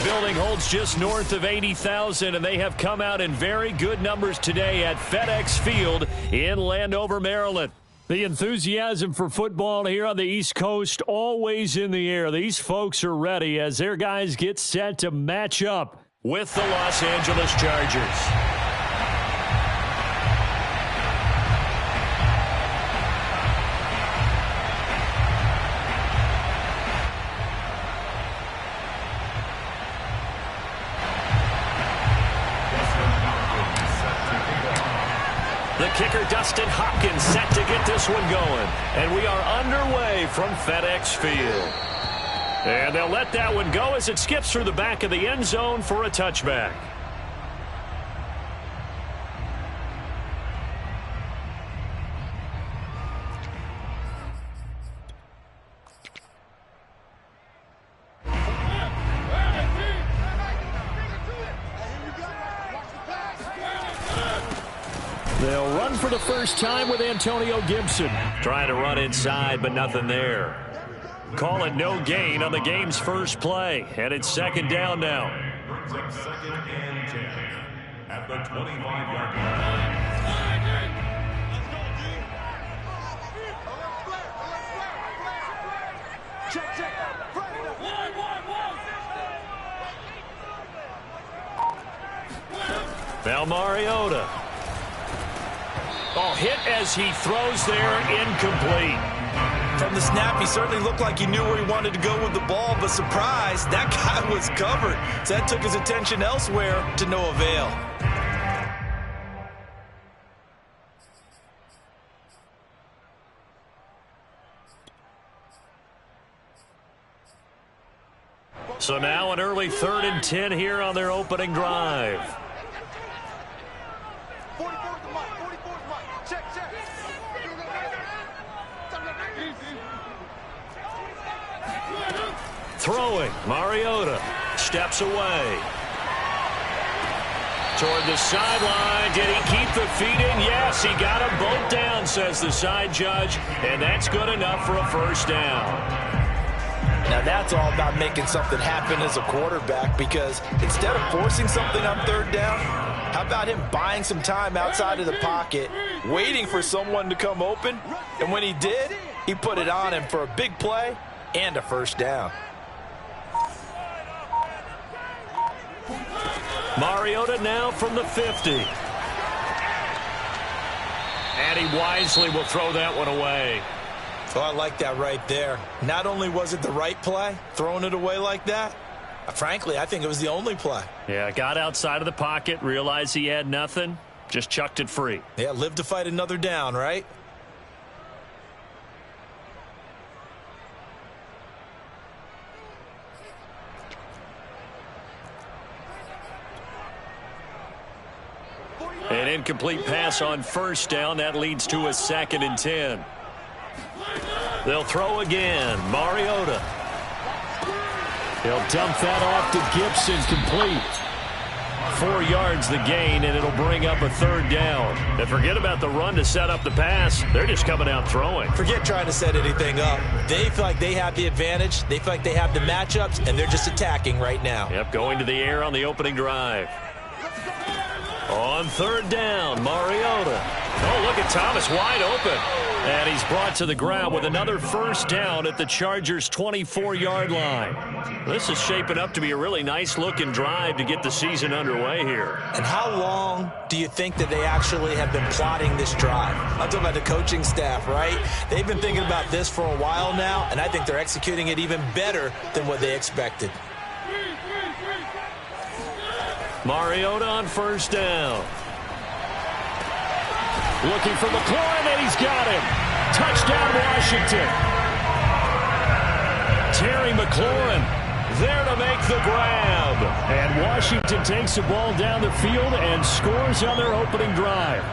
building holds just north of 80,000, and they have come out in very good numbers today at FedEx Field in Landover, Maryland. The enthusiasm for football here on the East Coast always in the air. These folks are ready as their guys get set to match up with the Los Angeles Chargers. The kicker, Dustin Hopkins, set to get this one going. And we are underway from FedEx Field. And they'll let that one go as it skips through the back of the end zone for a touchback. They'll run for the first time with Antonio Gibson. Trying to run inside, but nothing there. Call it no gain on the game's first play. And it's second down now. Second and 10 at the 25-yard line. Now Mariota. Oh, hit as he throws there, incomplete. From the snap, he certainly looked like he knew where he wanted to go with the ball, but surprise, that guy was covered. So that took his attention elsewhere to no avail. So now an early 3rd and 10 here on their opening drive. Throwing, Mariota steps away. Toward the sideline, did he keep the feet in? Yes, he got them both down, says the side judge, and that's good enough for a first down. Now that's all about making something happen as a quarterback, because instead of forcing something on 3rd down, how about him buying some time outside of the pocket, waiting for someone to come open, and when he did, he put it on him for a big play and a first down. Mariota now from the 50. And he wisely will throw that one away. Oh, I like that right there. Not only was it the right play, throwing it away like that, frankly, I think it was the only play. Yeah, got outside of the pocket, realized he had nothing, just chucked it free. Yeah, live to fight another down, right? An incomplete pass on first down. That leads to a 2nd and 10. They'll throw again. Mariota. He'll dump that off to Gibson, complete. 4 yards the gain, and it'll bring up a 3rd down. And forget about the run to set up the pass. They're just coming out throwing. Forget trying to set anything up. They feel like they have the advantage. They feel like they have the matchups, and they're just attacking right now. Yep, going to the air on the opening drive. On 3rd down, Mariota. Oh, look at Thomas wide open. And he's brought to the ground with another first down at the Chargers' 24-yard line. This is shaping up to be a really nice-looking drive to get the season underway here. And how long do you think that they actually have been plotting this drive? I'm talking about the coaching staff, right? They've been thinking about this for a while now, and I think they're executing it even better than what they expected. Mariota on first down. Looking for McLaurin, and he's got him. Touchdown, Washington. Terry McLaurin there to make the grab. And Washington takes the ball down the field and scores on their opening drive.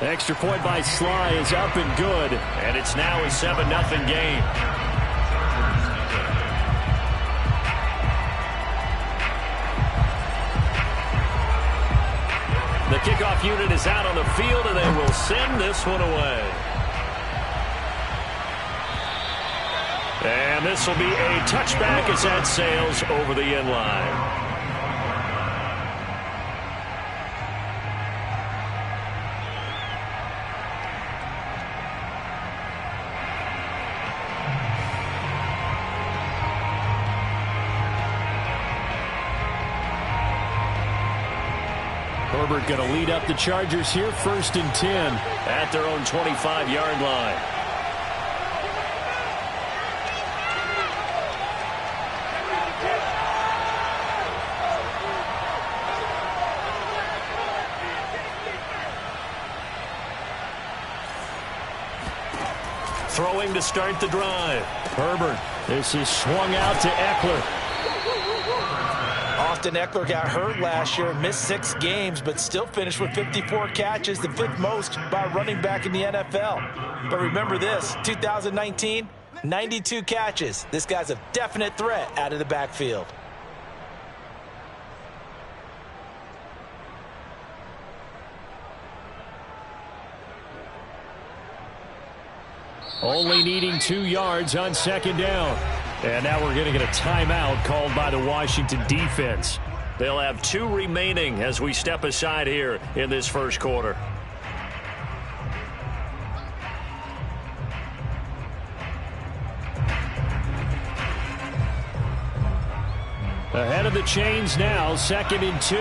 Extra point by Sly is up and good, and it's now a 7-0 game. The kickoff unit is out on the field, and they will send this one away. And this will be a touchback as that sails over the end line. Herbert going to lead up the Chargers here, 1st and 10 at their own 25-yard line. Throwing to start the drive. Herbert. This is swung out to Eckler. Austin Eckler got hurt last year, missed 6 games, but still finished with 54 catches, the 5th most by a running back in the NFL. But remember this, 2019, 92 catches. This guy's a definite threat out of the backfield. Only needing 2 yards on 2nd down. And now we're going to get a timeout called by the Washington defense. They'll have 2 remaining as we step aside here in this first quarter. Ahead of the chains now, 2nd and 2.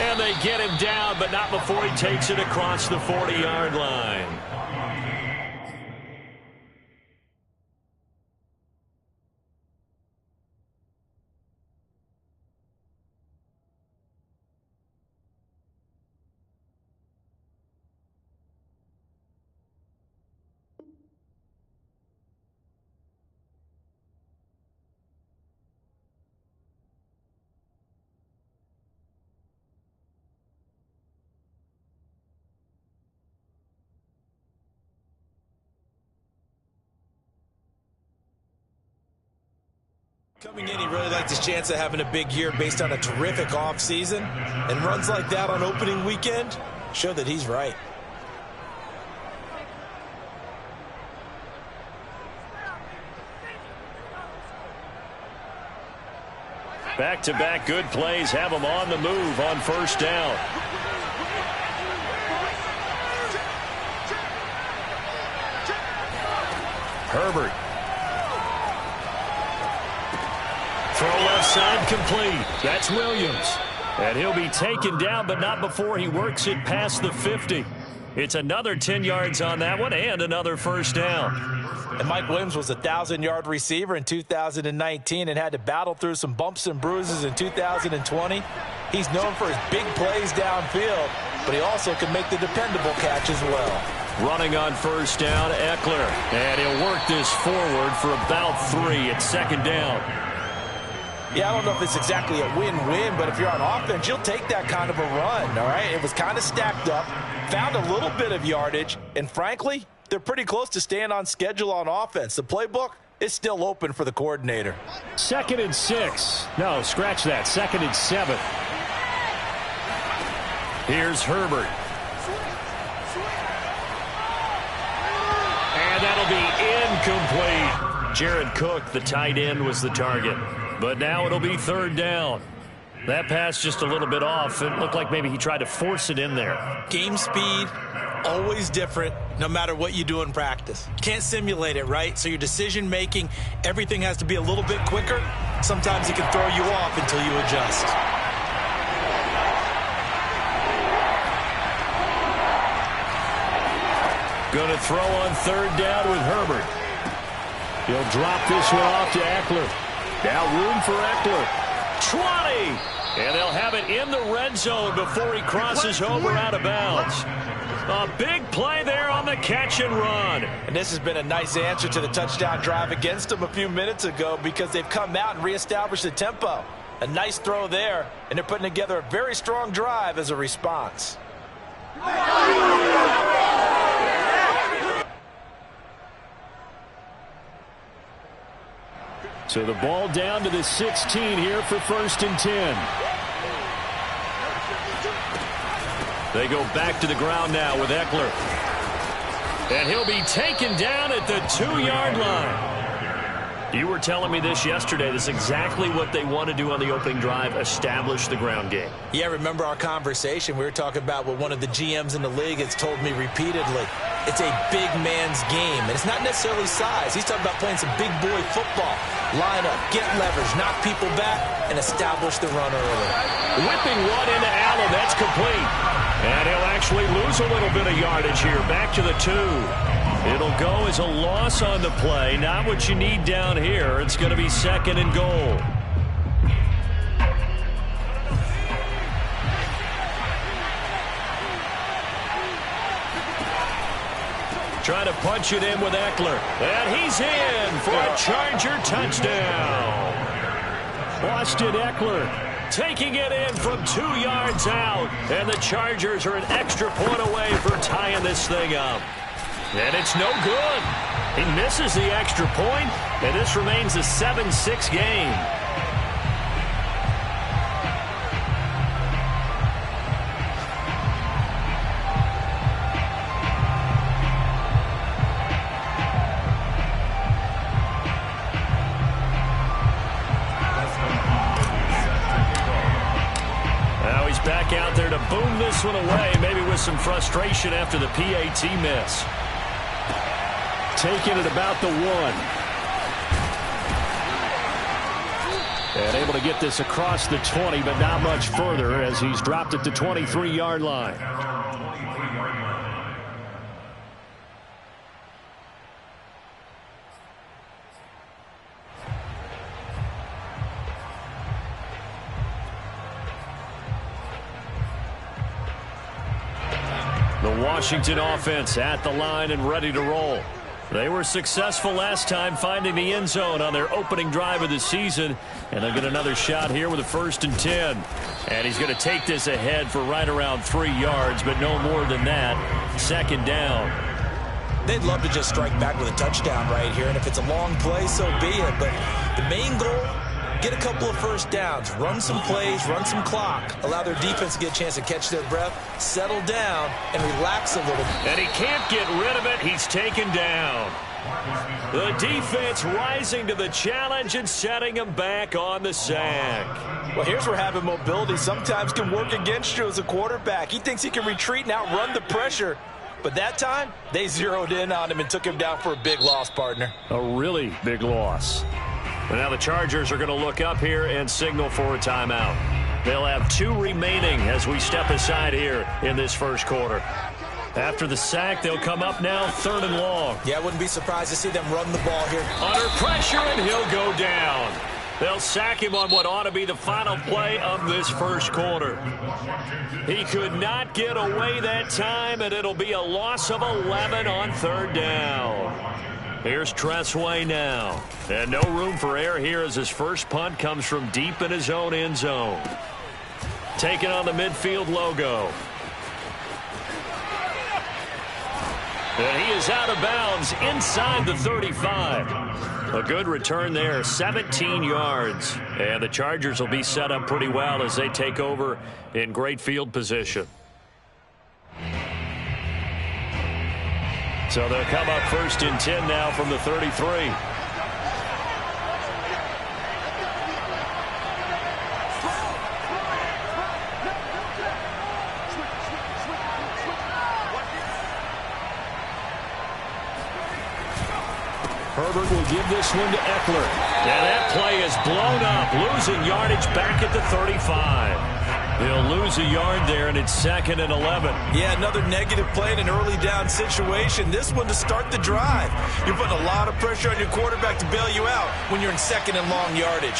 And they get him down, but not before he takes it across the 40-yard line. Coming in, he really liked his chance of having a big year based on a terrific offseason. And runs like that on opening weekend show that he's right. Back-to-back good plays have him on the move on 1st down. Herbert. Throw left side complete. That's Williams. And he'll be taken down, but not before he works it past the 50. It's another 10 yards on that one and another 1st down. And Mike Williams was a 1,000-yard receiver in 2019 and had to battle through some bumps and bruises in 2020. He's known for his big plays downfield, but he also can make the dependable catch as well. Running on 1st down, Eckler. And he'll work this forward for about 3 at 2nd down. Yeah, I don't know if it's exactly a win-win, but if you're on offense, you'll take that kind of a run, all right? It was kind of stacked up, found a little bit of yardage, and frankly, they're pretty close to staying on schedule on offense. The playbook is still open for the coordinator. 2nd and 6. No, scratch that. 2nd and 7. Here's Herbert. And that'll be incomplete. Jared Cook, the tight end, was the target. But now it'll be 3rd down. That pass just a little bit off. It looked like maybe he tried to force it in there. Game speed, always different, no matter what you do in practice. Can't simulate it, right? So your decision-making, everything has to be a little bit quicker. Sometimes it can throw you off until you adjust. Going to throw on 3rd down with Herbert. He'll drop this one off to Eckler. Now room for Eckler. 20! And they'll have it in the red zone before he crosses over out of bounds. A big play there on the catch and run. And this has been a nice answer to the touchdown drive against them a few minutes ago because they've come out and reestablished the tempo. A nice throw there, and they're putting together a very strong drive as a response. So the ball down to the 16 here for 1st and 10. They go back to the ground now with Eckler. And he'll be taken down at the 2-yard line. You were telling me this yesterday. This is exactly what they want to do on the opening drive, establish the ground game. Yeah, remember our conversation. We were talking about what one of the GMs in the league has told me repeatedly. It's a big man's game, and it's not necessarily size. He's talking about playing some big boy football. Line up, get leverage, knock people back, and establish the run early. Whipping one into Allen. That's complete. And he'll actually lose a little bit of yardage here. Back to the 2. It'll go as a loss on the play. Not what you need down here. It's going to be 2nd and goal. Trying to punch it in with Eckler. And he's in for a Charger touchdown. Austin Eckler taking it in from 2 yards out. And the Chargers are an extra point away from tying this thing up. And it's no good. He misses the extra point, and this remains a 7-6 game. Now he's back out there to boom this one away, maybe with some frustration after the PAT miss. Taking it about the 1. And able to get this across the 20, but not much further as he's dropped at the 23-yard line. The Washington offense at the line and ready to roll. They were successful last time finding the end zone on their opening drive of the season. And they'll get another shot here with a 1st and 10. And he's going to take this ahead for right around 3 yards, but no more than that. 2nd down. They'd love to just strike back with a touchdown right here. And if it's a long play, so be it. But the main goal, get a couple of 1st downs, run some plays, run some clock, allow their defense to get a chance to catch their breath, settle down, and relax a little bit. And he can't get rid of it. He's taken down. The defense rising to the challenge and setting him back on the sack. Well, here's where having mobility sometimes can work against you as a quarterback. He thinks he can retreat and outrun the pressure. But that time, they zeroed in on him and took him down for a big loss, partner. A really big loss. And now the Chargers are going to look up here and signal for a timeout. They'll have 2 remaining as we step aside here in this 1st quarter. After the sack, they'll come up now 3rd and long. Yeah, I wouldn't be surprised to see them run the ball here. Under pressure, and he'll go down. They'll sack him on what ought to be the final play of this 1st quarter. He could not get away that time, and it'll be a loss of 11 on 3rd down. Here's Tressway now. And no room for error here as his first punt comes from deep in his own end zone. Taking on the midfield logo. And he is out of bounds inside the 35. A good return there, 17 yards. And the Chargers will be set up pretty well as they take over in great field position. So they'll come up 1st and 10 now from the 33. Herbert will give this one to Eckler. And that play is blown up, losing yardage back at the 35. He'll lose a yard there, and it's 2nd and 11. Yeah, another negative play in an early down situation. This one to start the drive. You're putting a lot of pressure on your quarterback to bail you out when you're in 2nd and long yardage.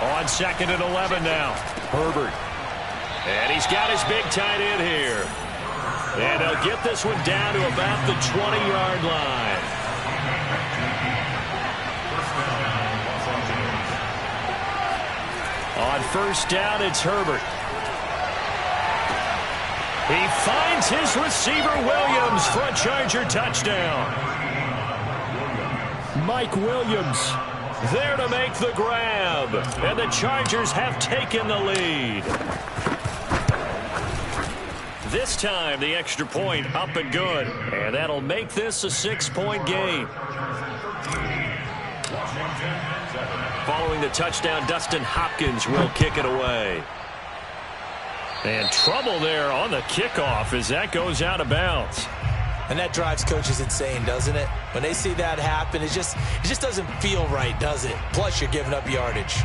On 2nd and 11 now. Herbert. And he's got his big tight end here. And he'll get this one down to about the 20-yard line. On 1st down, it's Herbert. He finds his receiver, Williams, for a Charger touchdown. Mike Williams. There to make the grab. And the Chargers have taken the lead. This time, the extra point up and good. And that'll make this a 6-point game. Following the touchdown, Dustin Hopkins will kick it away. And trouble there on the kickoff as that goes out of bounds. And that drives coaches insane, doesn't it? When they see that happen, it just doesn't feel right, does it? Plus, you're giving up yardage.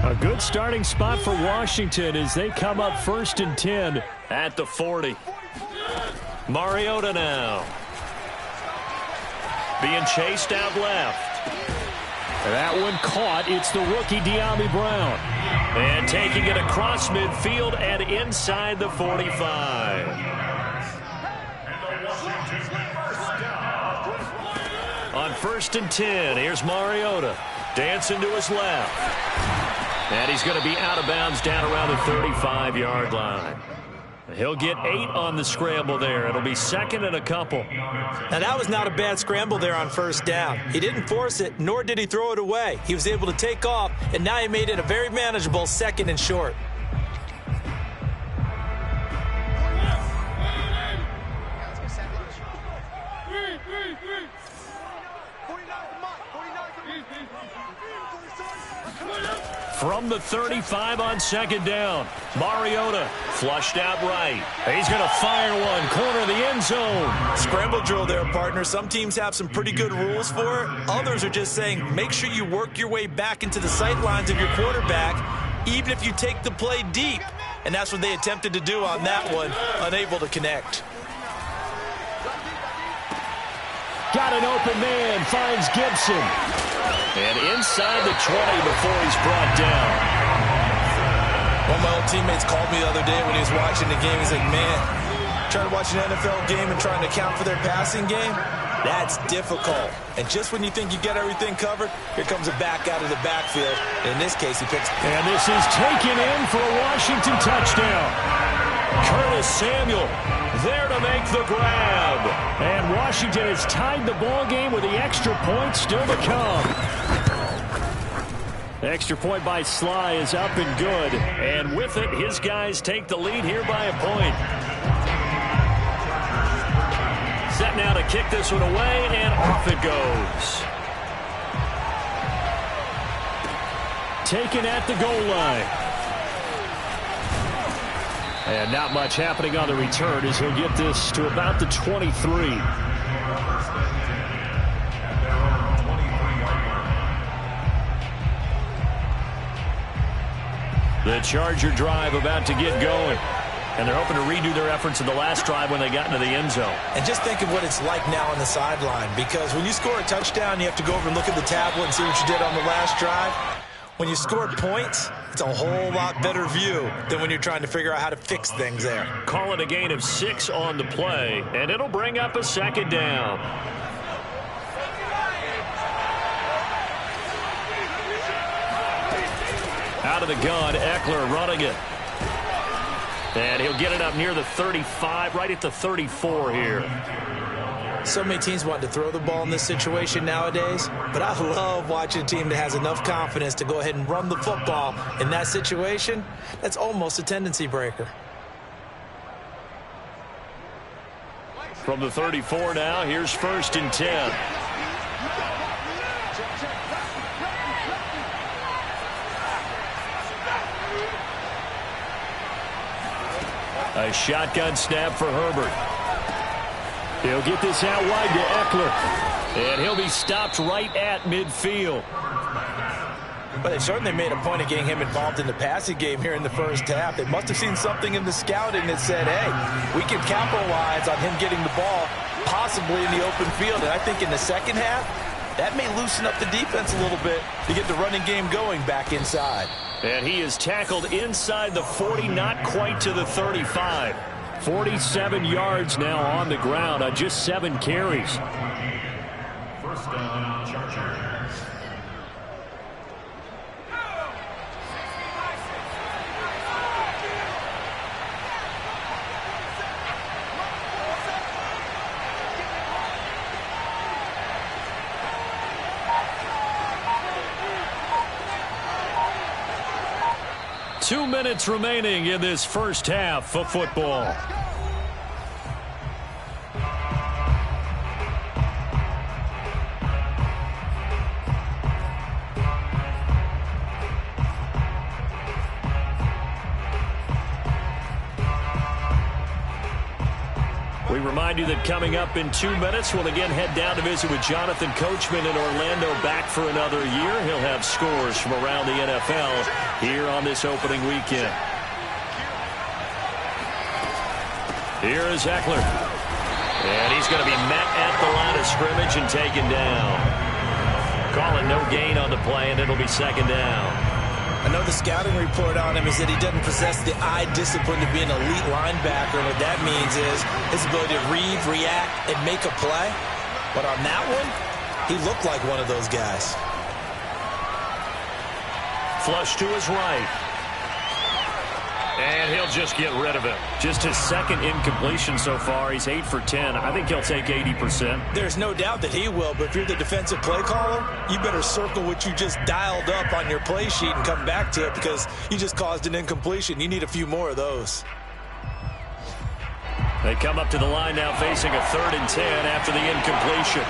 A good starting spot for Washington as they come up 1st and 10 at the 40. Mariota now. Being chased out left. That one caught. It's the rookie De'Ami Brown. And taking it across midfield and inside the 45. On 1st and 10, here's Mariota. Dancing to his left. And he's going to be out of bounds down around the 35-yard line. He'll get 8 on the scramble there. It'll be 2nd and a couple. Now, that was not a bad scramble there on 1st down. He didn't force it, nor did he throw it away. He was able to take off, and now he made it a very manageable 2nd and short. From the 35 on 2nd down, Mariota flushed out right. He's going to fire one, corner of the end zone. Scramble drill there, partner. Some teams have some pretty good rules for it. Others are just saying make sure you work your way back into the sight lines of your quarterback, even if you take the play deep. And that's what they attempted to do on that one, unable to connect. Got an open man, finds Gibson. And inside the 20 before he's brought down. One of my old teammates called me the other day when he was watching the game. He's like, man, trying to watch an NFL game and trying to account for their passing game, that's difficult. And just when you think you get everything covered, here comes a back out of the backfield. In this case, he picks. And this is taken in for a Washington touchdown. Curtis Samuel there to make the grab. And Washington has tied the ball game with the extra point still to come. The extra point by Sly is up and good. And with it, his guys take the lead here by a point. Set now to kick this one away, and off it goes. Taken at the goal line. And not much happening on the return as he'll get this to about the 23. The Charger drive about to get going. And they're hoping to redo their efforts in the last drive when they got into the end zone. And just think of what it's like now on the sideline. Because when you score a touchdown, you have to go over and look at the tablet and see what you did on the last drive. When you score points, it's a whole lot better view than when you're trying to figure out how to fix things there. Call it a gain of 6 on the play, and it'll bring up a 2nd down. Out of the gun, Eckler running it. And he'll get it up near the 35, right at the 34 here. So many teams want to throw the ball in this situation nowadays, but I love watching a team that has enough confidence to go ahead and run the football in that situation. That's almost a tendency breaker. From the 34 now, here's 1st and 10. A shotgun snap for Herbert. He'll get this out wide to Eckler. And he'll be stopped right at midfield. But they certainly made a point of getting him involved in the passing game here in the first half. They must have seen something in the scouting that said, hey, we can capitalize on him getting the ball possibly in the open field. And I think in the second half, that may loosen up the defense a little bit to get the running game going back inside. And he is tackled inside the 40, not quite to the 35. 47 yards now on the ground on just 7 carries. 1st down, Chargers. 2 minutes remaining in this first half of football. We remind you that coming up in 2 minutes, we'll again head down to visit with Jonathan Coachman in Orlando, back for another year. He'll have scores from around the NFL here on this opening weekend. Here is Eckler. And he's going to be met at the line of scrimmage and taken down. Calling no gain on the play, and it'll be second down. I know the scouting report on him is that he doesn't possess the eye discipline to be an elite linebacker. What that means is his ability to read, react, and make a play. But on that one, he looked like one of those guys. Flush to his right. And he'll just get rid of it. Just his second incompletion so far. He's 8 for 10. I think he'll take 80%. There's no doubt that he will, but if you're the defensive play caller, you better circle what you just dialed up on your play sheet and come back to it, because you just caused an incompletion. You need a few more of those. They come up to the line now facing a 3rd and 10 after the incompletion.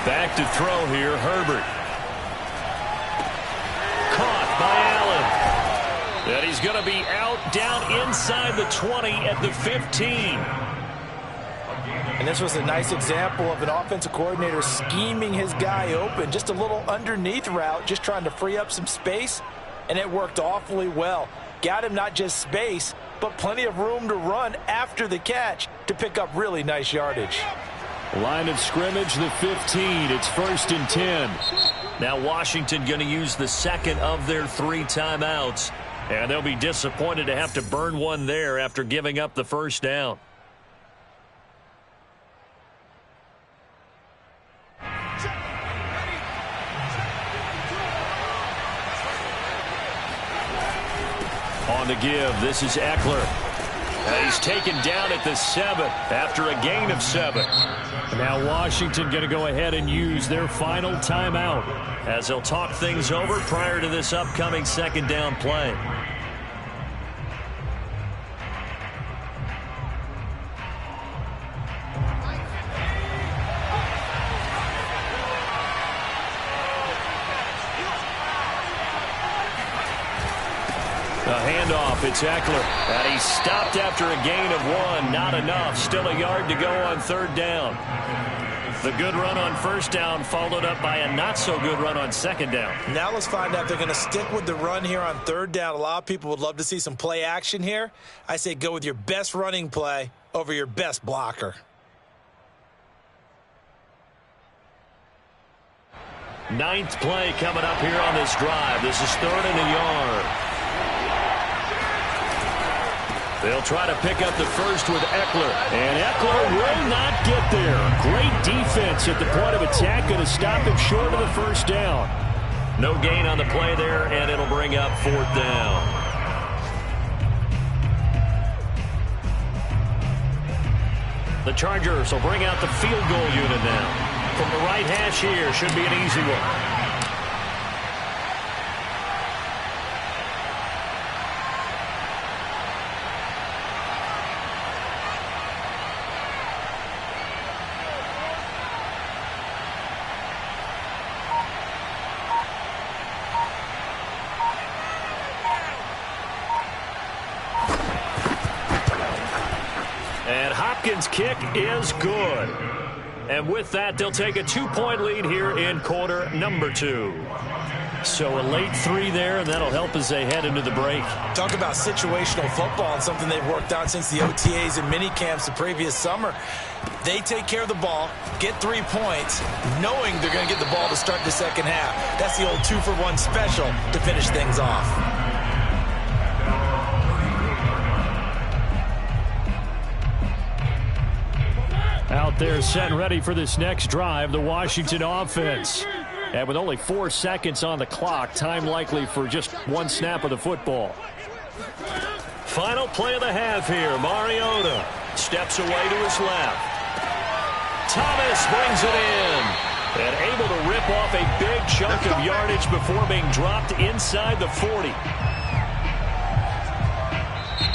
Back to throw here, Herbert. Caught by Allen. And he's going to be out down inside the 20 at the 15. And this was a nice example of an offensive coordinator scheming his guy open. Just a little underneath route, just trying to free up some space. And it worked awfully well. Got him not just space, but plenty of room to run after the catch to pick up really nice yardage. Line of scrimmage, the 15. It's 1st and 10. Now Washington going to use the second of their 3 timeouts. And they'll be disappointed to have to burn one there after giving up the first down. On the give, this is Eckler. And he's taken down at the 7 after a gain of 7. Now Washington going to go ahead and use their final timeout as they'll talk things over prior to this upcoming second down play. A handoff, it's Eckler. And he stopped after a gain of 1. Not enough. Still a yard to go on 3rd down. The good run on 1st down followed up by a not-so-good run on 2nd down. Now let's find out if they're going to stick with the run here on 3rd down. A lot of people would love to see some play action here. I say go with your best running play over your best blocker. Ninth play coming up here on this drive. This is 3rd and a yard. They'll try to pick up the first with Eckler. And Eckler will not get there. Great defense at the point of attack. Going to stop him short of the first down. No gain on the play there, and it'll bring up 4th down. The Chargers will bring out the field goal unit now. From the right hash here, should be an easy one. Kick is good. And with that, they'll take a 2-point lead here in quarter number 2. So a late 3 there, and that'll help as they head into the break. Talk about situational football and something they've worked on since the OTAs and mini camps the previous summer. They take care of the ball, get 3 points, knowing they're going to get the ball to start the second half. That's the old 2-for-1 special to finish things off. Out there set and ready for this next drive, the Washington offense. And with only 4 seconds on the clock, time likely for just 1 snap of the football. Final play of the half here. Mariota steps away to his left. Thomas brings it in. And able to rip off a big chunk of yardage before being dropped inside the 40.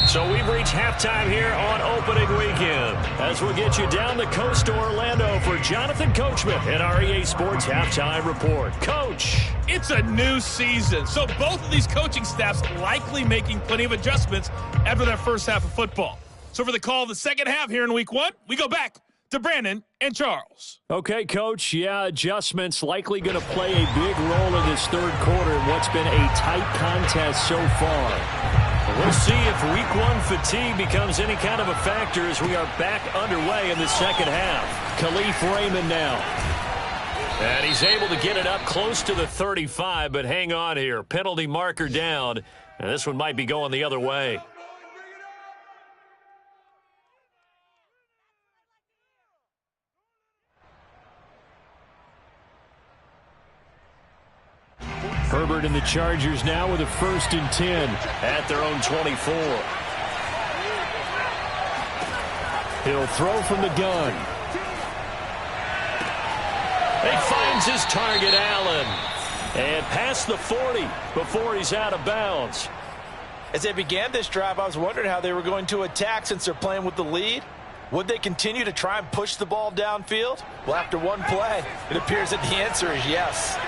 So we've reached halftime here on opening weekend. As we'll get you down the coast to Orlando for Jonathan Coachman and our EA Sports Halftime Report. Coach. It's a new season, so both of these coaching staffs likely making plenty of adjustments after their first half of football. So for the call of the second half here in week 1, we go back to Brandon and Charles. Okay, Coach. Yeah, adjustments likely going to play a big role in this third quarter in what's been a tight contest so far. We'll see if week 1 fatigue becomes any kind of a factor as we are back underway in the second half. Khalif Raymond now. And he's able to get it up close to the 35, but hang on here. Penalty marker down, and this one might be going the other way. Herbert and the Chargers now with a 1st and 10 at their own 24. He'll throw from the gun. He finds his target, Allen. And past the 40 before he's out of bounds. As they began this drive, I was wondering how they were going to attack since they're playing with the lead. Would they continue to try and push the ball downfield? Well, after one play, it appears that the answer is yes.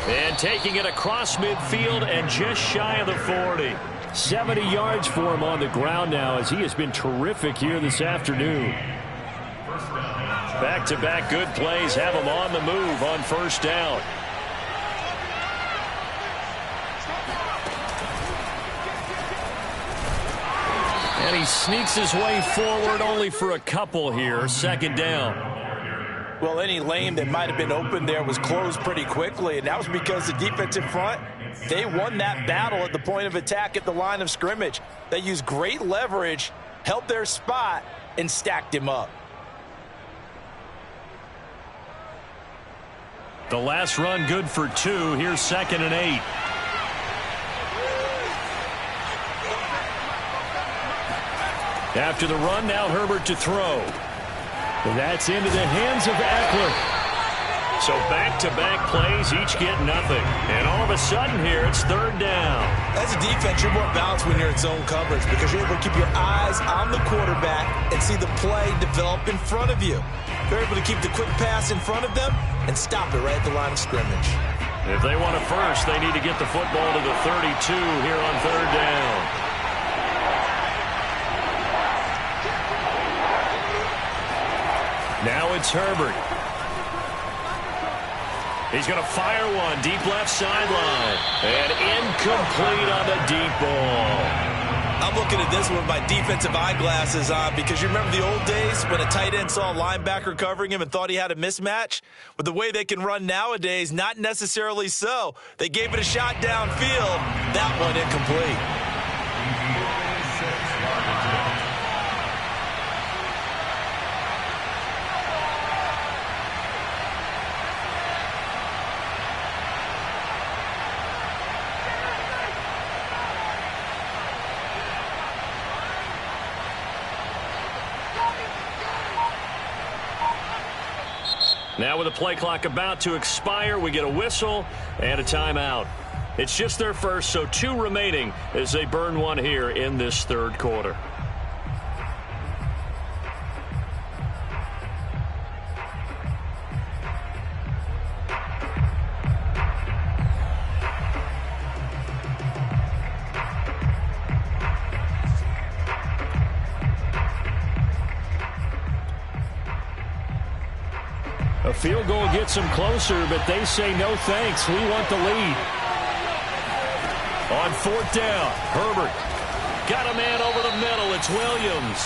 And taking it across midfield and just shy of the 40. 70 yards for him on the ground now as he has been terrific here this afternoon. Back-to-back good plays have him on the move on 1st down. And he sneaks his way forward only for a couple here. 2nd down. Well, any lane that might have been open there was closed pretty quickly, and that was because the defensive front, they won that battle at the point of attack at the line of scrimmage. They used great leverage, held their spot, and stacked him up. The last run good for 2. Here's 2nd and 8. After the run, now Herbert to throw. And that's into the hands of Eckler. So back-to-back plays, each get nothing. And all of a sudden here, it's 3rd down. As a defense, you're more balanced when you're in zone coverage because you're able to keep your eyes on the quarterback and see the play develop in front of you. You're able to keep the quick pass in front of them and stop it right at the line of scrimmage. If they want a first, they need to get the football to the 32 here on 3rd down. Now it's Herbert. He's going to fire one deep left sideline. And incomplete on the deep ball. I'm looking at this with my defensive eyeglasses on because you remember the old days when a tight end saw a linebacker covering him and thought he had a mismatch? With the way they can run nowadays, not necessarily so. They gave it a shot downfield. That one incomplete. Now with the play clock about to expire, we get a whistle and a timeout. It's just their first, so 2 remaining as they burn one here in this 3rd quarter. A field goal gets them closer, but they say no thanks. We want the lead. On 4th down, Herbert got a man over the middle. It's Williams.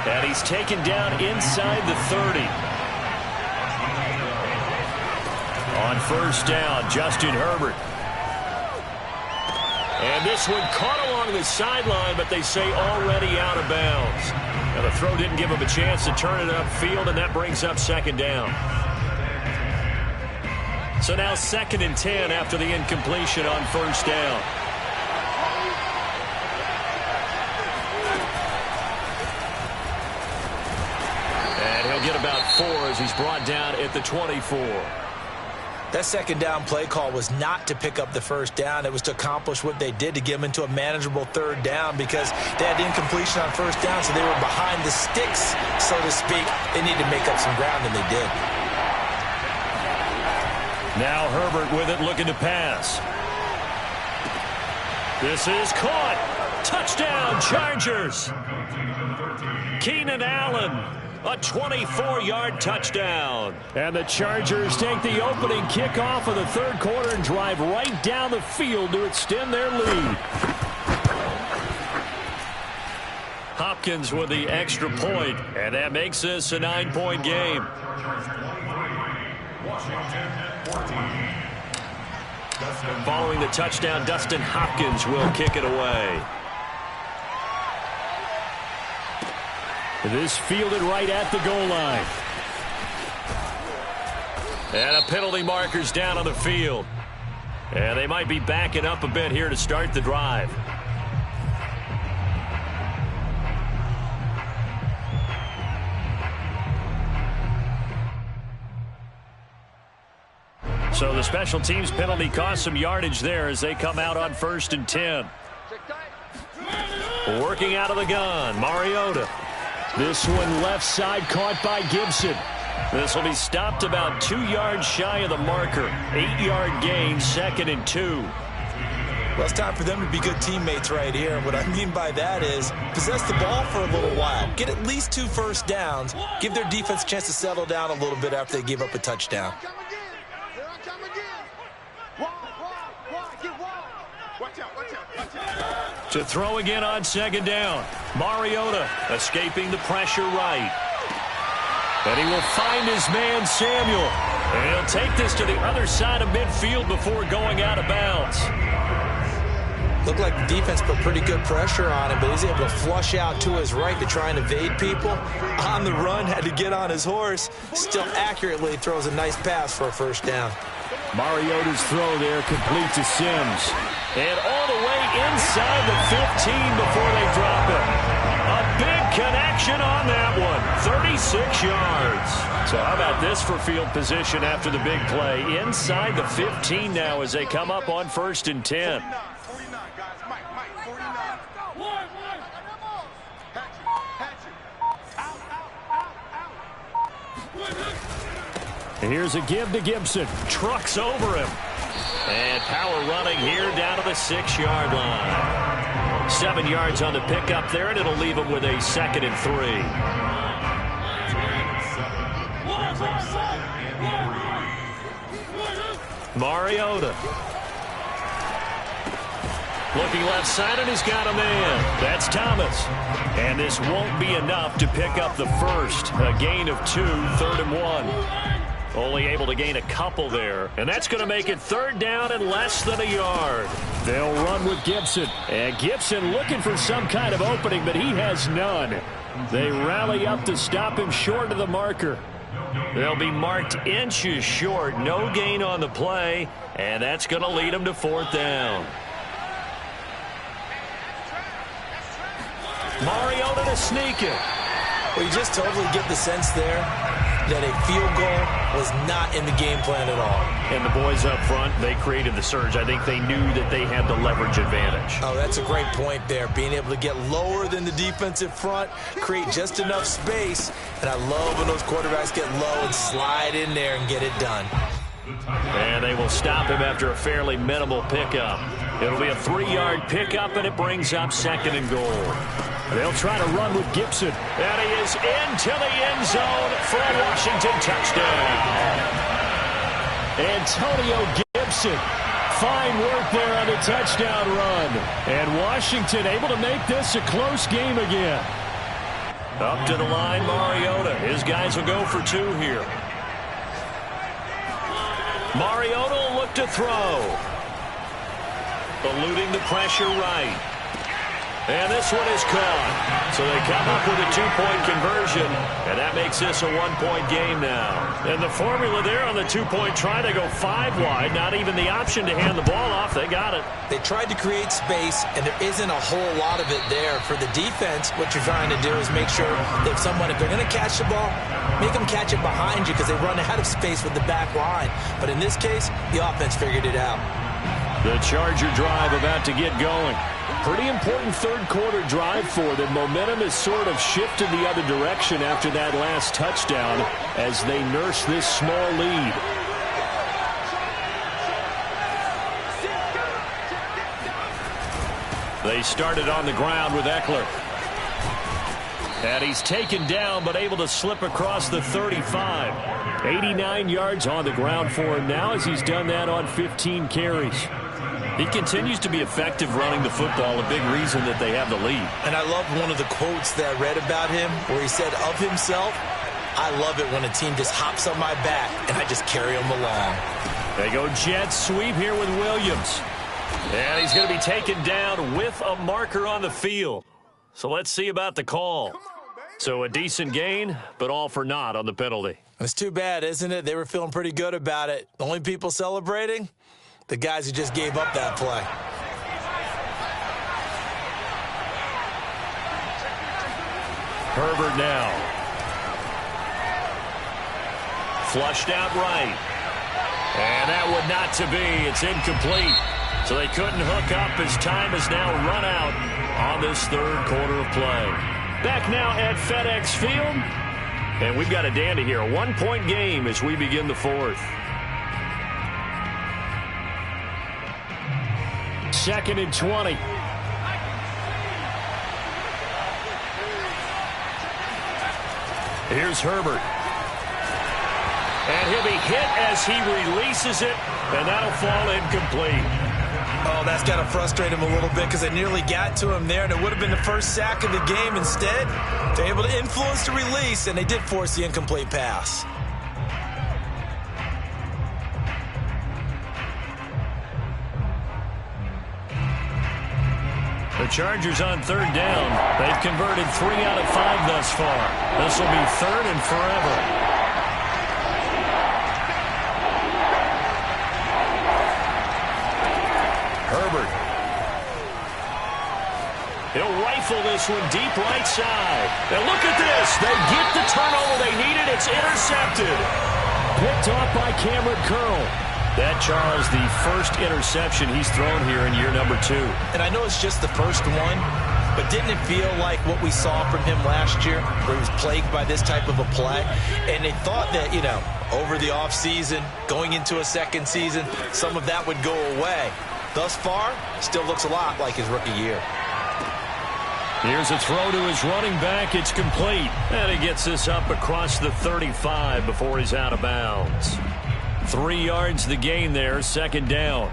And he's taken down inside the 30. On 1st down, Justin Herbert. And this one caught along the sideline, but they say already out of bounds. Now the throw didn't give him a chance to turn it upfield, and that brings up 2nd down. So now 2nd and 10 after the incompletion on first down. And he'll get about 4 as he's brought down at the 24. That second down play call was not to pick up the first down. It was to accomplish what they did, to get them into a manageable third down, because they had incompletion on first down, so they were behind the sticks, so to speak. They needed to make up some ground, and they did. Now Herbert with it, looking to pass. This is caught. Touchdown, Chargers. Keenan Allen, a 24-yard touchdown. And the Chargers take the opening kickoff of the third quarter and drive right down the field to extend their lead. Hopkins with the extra point, and that makes this a 9-point game. Following the touchdown, Dustin Hopkins will kick it away. This fielded right at the goal line. And a penalty marker's down on the field. And they might be backing up a bit here to start the drive. So the special teams penalty cost some yardage there as they come out on 1st and 10. Working out of the gun, Mariota. This one left side, caught by Gibson. This will be stopped about 2 yards shy of the marker. 8-yard gain, 2nd and 2. Well, it's time for them to be good teammates right here. And what I mean by that is possess the ball for a little while. Get at least 2 first downs. Give their defense a chance to settle down a little bit after they give up a touchdown. To throw again on 2nd down. Mariota escaping the pressure right. And he will find his man Samuel. And he'll take this to the other side of midfield before going out of bounds. Looked like the defense put pretty good pressure on him, but he's able to flush out to his right to try and evade people. On the run, had to get on his horse. Still accurately throws a nice pass for a first down. Mariota's throw there complete to Sims. And all the way inside the 15 before they drop it. A big connection on that one. 36 yards. So how about this for field position after the big play? Inside the 15 now as they come up on 1st and 10. Here's a give to Gibson. Trucks over him. And power running here down to the 6-yard line. 7 yards on the pickup there, and it'll leave him with a 2nd and 3. Mariota. Looking left side, and he's got a man. That's Thomas. And this won't be enough to pick up the first. A gain of 2, 3rd and 1. Only able to gain a couple there. And that's going to make it 3rd down and less than a yard. They'll run with Gibson. And Gibson looking for some kind of opening, but he has none. They rally up to stop him short of the marker. They'll be marked inches short. No gain on the play. And that's going to lead them to 4th down. Mariota to sneak it. Well, you just totally get the sense there that a field goal was not in the game plan at all. And the boys up front, they created the surge. I think they knew that they had the leverage advantage. Oh, that's a great point there. Being able to get lower than the defensive front, create just enough space. And I love when those quarterbacks get low and slide in there and get it done. And they will stop him after a fairly minimal pickup. It'll be a 3-yard pickup, and it brings up 2nd and goal. They'll try to run with Gibson. And he is into the end zone for a Washington touchdown. Antonio Gibson. Fine work there on the touchdown run. And Washington able to make this a close game again. Up to the line, Mariota. His guys will go for 2 here. Mariota will look to throw. Eluding the pressure right. And this one is caught. So they come up with a 2-point conversion, and that makes this a 1-point game now. And the formula there on the 2-point try to go 5 wide, not even the option to hand the ball off. They got it. They tried to create space, and there isn't a whole lot of it there. For the defense, what you're trying to do is make sure that if they're going to catch the ball, make them catch it behind you because they run out of space with the back line. But in this case, the offense figured it out. The Charger drive about to get going. Pretty important third-quarter drive for them. Momentum has sort of shifted the other direction after that last touchdown as they nurse this small lead. They started on the ground with Eckler. And he's taken down but able to slip across the 35. 89 yards on the ground for him now as he's done that on 15 carries. He continues to be effective running the football, a big reason that they have the lead. And I love one of the quotes that I read about him where he said of himself, I love it when a team just hops on my back and I just carry them along. They go jet sweep here with Williams. And he's going to be taken down with a marker on the field. So let's see about the call. So a decent gain, but all for naught on the penalty. It's too bad, isn't it? They were feeling pretty good about it. The only people celebrating? The guys who just gave up that play. Herbert now. Flushed out right. And that would not to be. It's incomplete. So they couldn't hook up as time has now run out on this third quarter of play. Back now at FedEx Field. And we've got a dandy here. A 1-point game as we begin the fourth. 2nd and 20. Here's Herbert. And he'll be hit as he releases it, and that'll fall incomplete. Oh, that's got to frustrate him a little bit because they nearly got to him there, and it would have been the first sack of the game. Instead, they're able to influence the release, and they did force the incomplete pass. The Chargers on third down. They've converted 3 out of 5 thus far. This will be third and forever. Herbert. He'll rifle this one deep right side. And look at this. They get the turnover they needed. It's intercepted. Picked off by Cameron Curl. That, Charles, the first interception he's thrown here in year number 2. And I know it's just the first one, but didn't it feel like what we saw from him last year, where he was plagued by this type of a play? And they thought that, over the offseason, going into a second season, some of that would go away. Thus far, still looks a lot like his rookie year. Here's a throw to his running back. It's complete. And he gets this up across the 35 before he's out of bounds. 3 yards the gain there, 2nd down.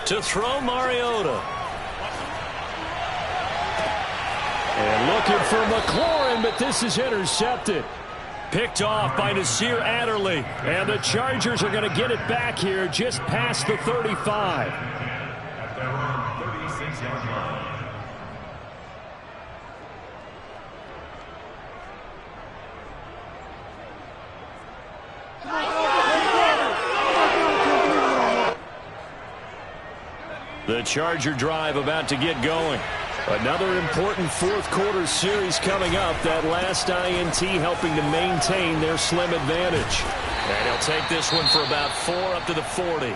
To throw Mariota. And looking for McLaurin, but this is intercepted. Picked off by Nasir Adderley. And the Chargers are going to get it back here just past the 35. At their own 36-yard line. The Charger drive about to get going. Another important fourth quarter series coming up. That last INT helping to maintain their slim advantage. And he'll take this one for about 4 up to the 40.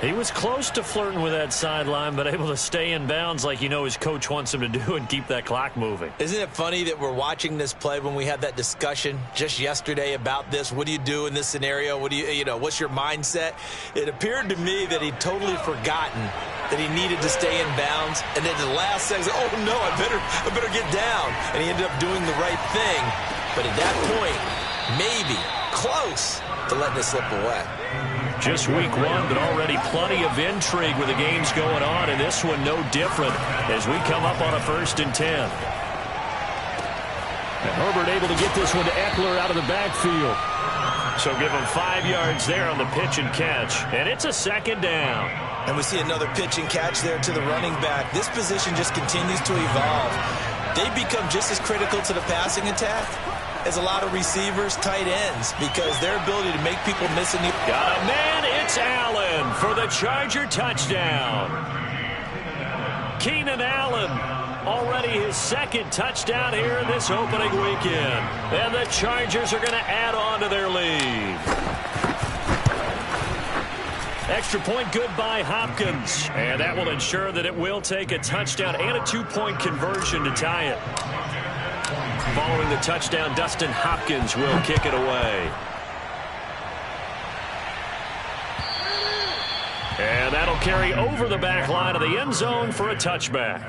He was close to flirting with that sideline, but able to stay in bounds like his coach wants him to do and keep that clock moving. Isn't it funny that we're watching this play when we had that discussion just yesterday about this? What do you do in this scenario? What do what's your mindset? It appeared to me that he'd totally forgotten that he needed to stay in bounds, and then the last second, oh no, I better get down. And he ended up doing the right thing. But at that point, maybe close to letting it slip away. Just week one, but already plenty of intrigue with the games going on, and this one no different as we come up on a 1st and 10. And Herbert able to get this one to Eckler out of the backfield. So give him 5 yards there on the pitch and catch, and it's a 2nd down. And we see another pitch and catch there to the running back. This position just continues to evolve. They become just as critical to the passing attack as a lot of receivers, tight ends, because their ability to make people miss in the... Got a man, it's Allen for the Charger touchdown. Keenan Allen, already his 2nd touchdown here in this opening weekend. And the Chargers are going to add on to their lead. Extra point good by Hopkins. And that will ensure that it will take a touchdown and a 2-point conversion to tie it. Following the touchdown, Dustin Hopkins will kick it away. And that'll carry over the back line of the end zone for a touchback.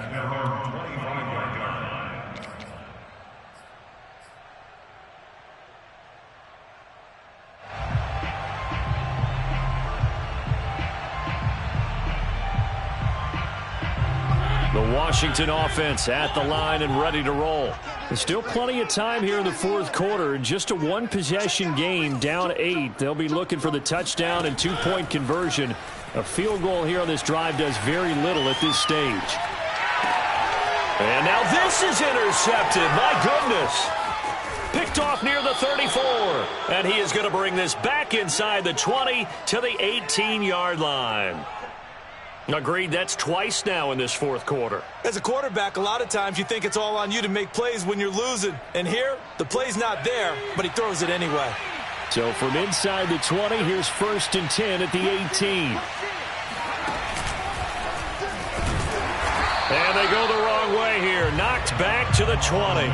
The Washington offense at the line and ready to roll. There's still plenty of time here in the 4th quarter. Just a 1-possession game, down 8. They'll be looking for the touchdown and 2-point conversion. A field goal here on this drive does very little at this stage. And now this is intercepted. My goodness. Picked off near the 34. And he is going to bring this back inside the 20 to the 18-yard line. Agreed, that's twice now in this 4th quarter. As a quarterback, a lot of times you think it's all on you to make plays when you're losing. And here, the play's not there, but he throws it anyway. So from inside the 20, here's 1st and 10 at the 18. And they go the wrong way here. Knocked back to the 20.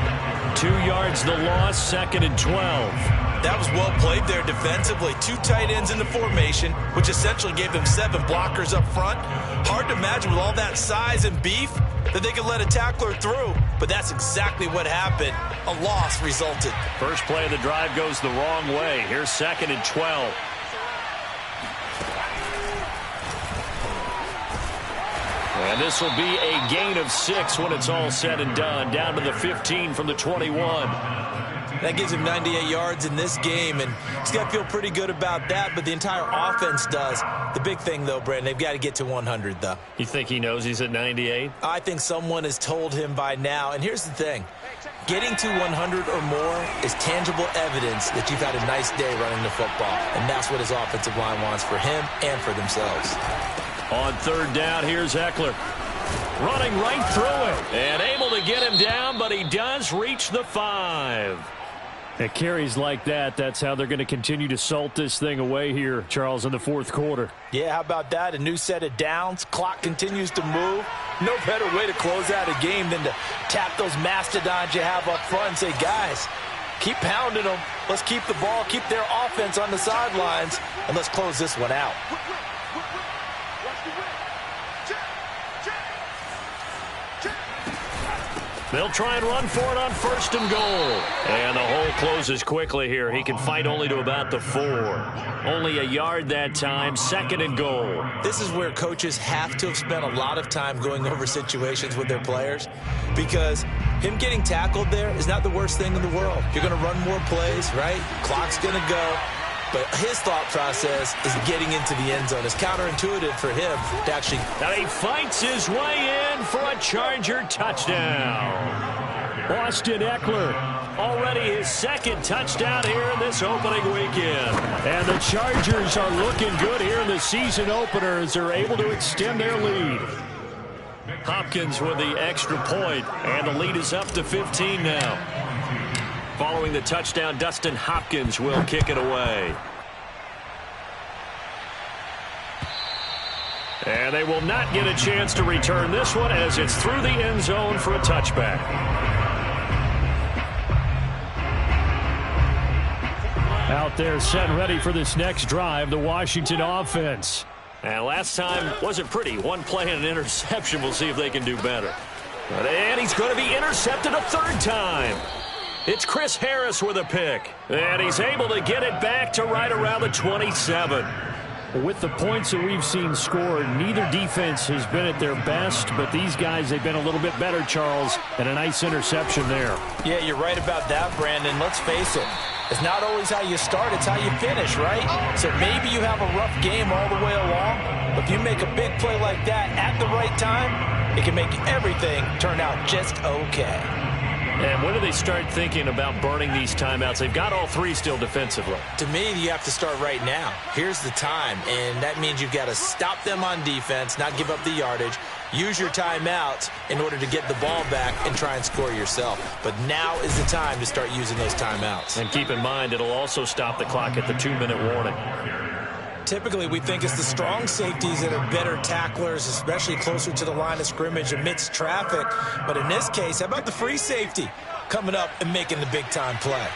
2 yards the loss, 2nd and 12. That was well played there defensively. 2 tight ends in the formation, which essentially gave them 7 blockers up front. Hard to imagine with all that size and beef that they could let a tackler through. But that's exactly what happened. A loss resulted. First play of the drive goes the wrong way. Here's 2nd and 12. And this will be a gain of 6 when it's all said and done. Down to the 15 from the 21. That gives him 98 yards in this game, and he's got to feel pretty good about that, but the entire offense does. The big thing, though, Brandon, they've got to get to 100, though. You think he knows he's at 98? I think someone has told him by now, and here's the thing. Getting to 100 or more is tangible evidence that you've had a nice day running the football, and that's what his offensive line wants for him and for themselves. On 3rd down, here's Eckler. Running right through it, and able to get him down, but he does reach the 5. At carries like that, that's how they're going to continue to salt this thing away here, Charles, in the 4th quarter. Yeah, how about that? A new set of downs. Clock continues to move. No better way to close out a game than to tap those mastodons you have up front and say, guys, keep pounding them. Let's keep the ball, keep their offense on the sidelines, and let's close this one out. They'll try and run for it on 1st and goal. And the hole closes quickly here. He can fight only to about the 4. Only a yard that time, 2nd and goal. This is where coaches have to have spent a lot of time going over situations with their players, because him getting tackled there is not the worst thing in the world. You're going to run more plays, right? Clock's going to go. But his thought process is getting into the end zone. It's counterintuitive for him to actually... Now he fights his way in for a Charger touchdown. Austin Eckler, already his 2nd touchdown here in this opening weekend. And the Chargers are looking good here in the season opener as they're able to extend their lead. Hopkins with the extra point, and the lead is up to 15 now. Following the touchdown, Dustin Hopkins will kick it away. And they will not get a chance to return this one as it's through the end zone for a touchback. Out there set and ready for this next drive, the Washington offense. And last time wasn't pretty. 1 play and an interception. We'll see if they can do better. And he's going to be intercepted a 3rd time. It's Chris Harris with a pick. And he's able to get it back to right around the 27. With the points that we've seen scored, neither defense has been at their best, but these guys, they've been a little bit better, Charles, and a nice interception there. Yeah, you're right about that, Brandon. Let's face it. It's not always how you start, it's how you finish, right? So maybe you have a rough game all the way along, but if you make a big play like that at the right time, it can make everything turn out just okay. And when do they start thinking about burning these timeouts? They've got all three still defensively. To me, you have to start right now. Here's the time, and that means you've got to stop them on defense, not give up the yardage, use your timeouts in order to get the ball back and try and score yourself. But now is the time to start using those timeouts. And keep in mind, it'll also stop the clock at the 2-minute warning. Typically, we think it's the strong safeties that are better tacklers, especially closer to the line of scrimmage amidst traffic. But in this case, how about the free safety coming up and making the big-time play?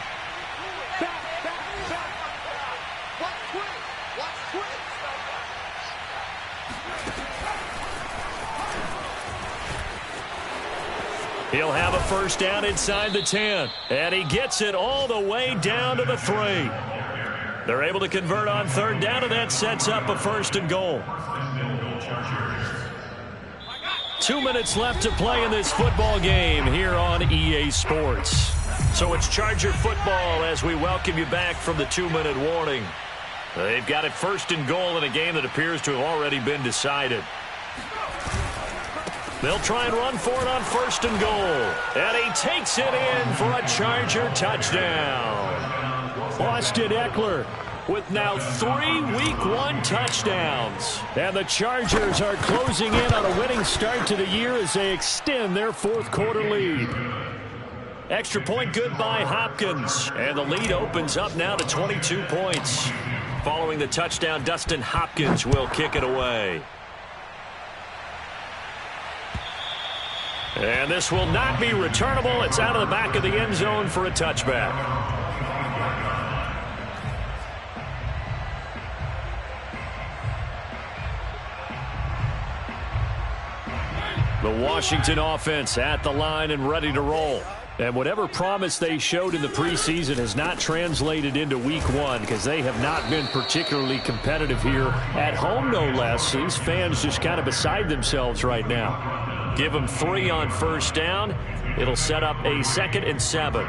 He'll have a first down inside the 10. And he gets it all the way down to the 3. They're able to convert on third down, and that sets up a first and goal. 2 minutes left to play in this football game here on EA Sports. So it's Charger football as we welcome you back from the 2-minute warning. They've got it first and goal in a game that appears to have already been decided. They'll try and run for it on first and goal. And he takes it in for a Charger touchdown. Austin Eckler with now 3 Week 1 touchdowns. And the Chargers are closing in on a winning start to the year as they extend their fourth quarter lead. Extra point good by Hopkins. And the lead opens up now to 22 points. Following the touchdown, Dustin Hopkins will kick it away. And this will not be returnable. It's out of the back of the end zone for a touchback. The Washington offense at the line and ready to roll. And whatever promise they showed in the preseason has not translated into Week 1 because they have not been particularly competitive here at home, no less. These fans just kind of beside themselves right now. Give them 3 on first down. It'll set up a 2nd and 7.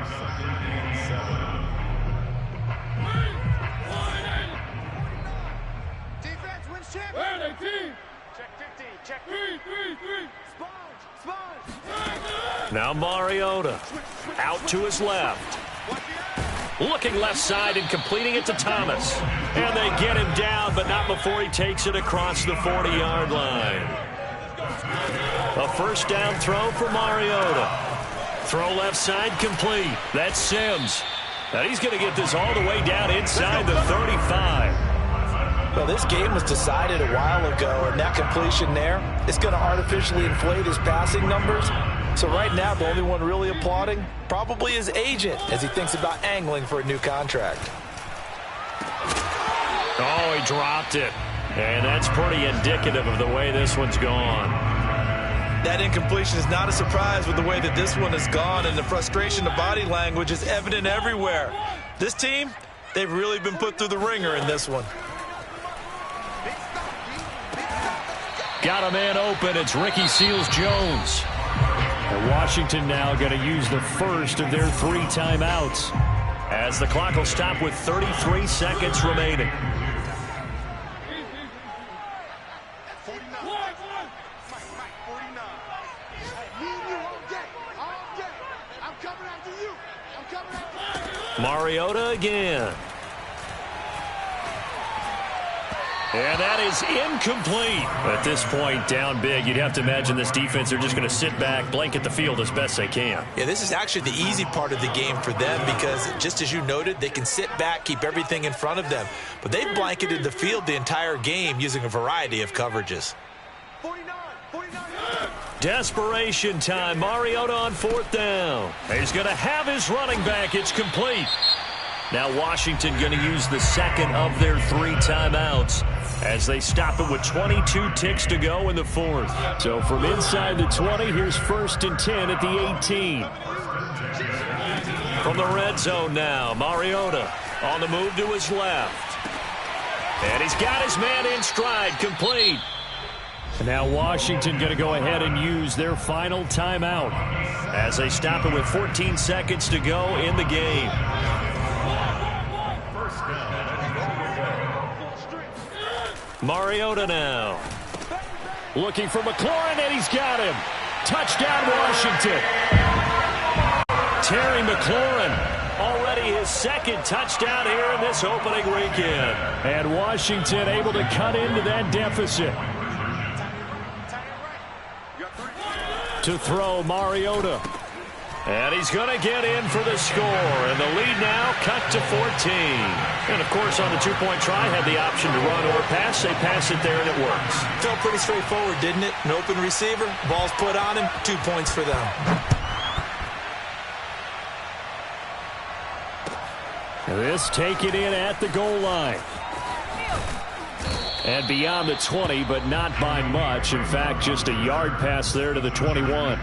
Defense wins champion. Check 50. Check 3. Now Mariota out to his left. Looking left side and completing it to Thomas. And they get him down, but not before he takes it across the 40-yard line. A first down throw for Mariota. Throw left side complete. That's Sims. And he's going to get this all the way down inside the 35. Well, this game was decided a while ago, and that completion there is going to artificially inflate his passing numbers. So right now, the only one really applauding probably his agent as he thinks about angling for a new contract. Oh, he dropped it. And that's pretty indicative of the way this one's gone. That incompletion is not a surprise with the way that this one has gone, and the frustration of body language is evident everywhere. This team, they've really been put through the ringer in this one. Got a man open. It's Ricky Seals-Jones. And Washington now going to use the first of their 3 timeouts as the clock will stop with 33 seconds remaining. Mariota again. And that is incomplete. At this point, down big, you'd have to imagine this defense, they're just going to sit back, blanket the field as best they can. Yeah, this is actually the easy part of the game for them because, just as you noted, they can sit back, keep everything in front of them. But they've blanketed the field the entire game using a variety of coverages. 49. Desperation time. Mariota on 4th down. He's going to have his running back. It's complete. Now Washington going to use the 2nd of their 3 timeouts as they stop it with 22 ticks to go in the 4th. So from inside the 20, here's 1st and 10 at the 18. From the red zone now, Mariota on the move to his left. And he's got his man in stride, complete. And now Washington going to go ahead and use their final timeout as they stop it with 14 seconds to go in the game. Mariota now. Looking for McLaurin, and he's got him. Touchdown, Washington. Terry McLaurin. Already his second touchdown here in this opening weekend. And Washington able to cut into that deficit. To throw, Mariota. And he's going to get in for the score. And the lead now cut to 14. And, of course, on the two-point try, had the option to run or pass. They pass it there, and it works. Felt pretty straightforward, didn't it? An open receiver, ball's put on him, 2 points for them. This taken in at the goal line. And beyond the 20, but not by much. In fact, just a yard pass there to the 21.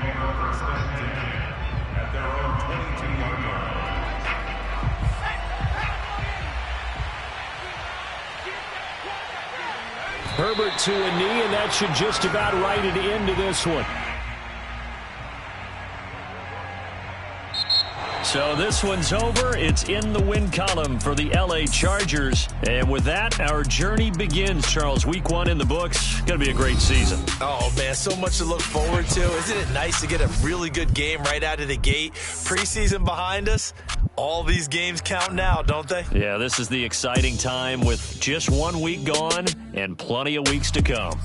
Herbert to a knee, and that should just about write it into this one. So this one's over. It's in the win column for the LA Chargers. And with that, our journey begins, Charles. Week 1 in the books. Going to be a great season. Oh, man, so much to look forward to. Isn't it nice to get a really good game right out of the gate? Preseason behind us. All these games count now, don't they? Yeah, this is the exciting time with just 1 week gone and plenty of weeks to come.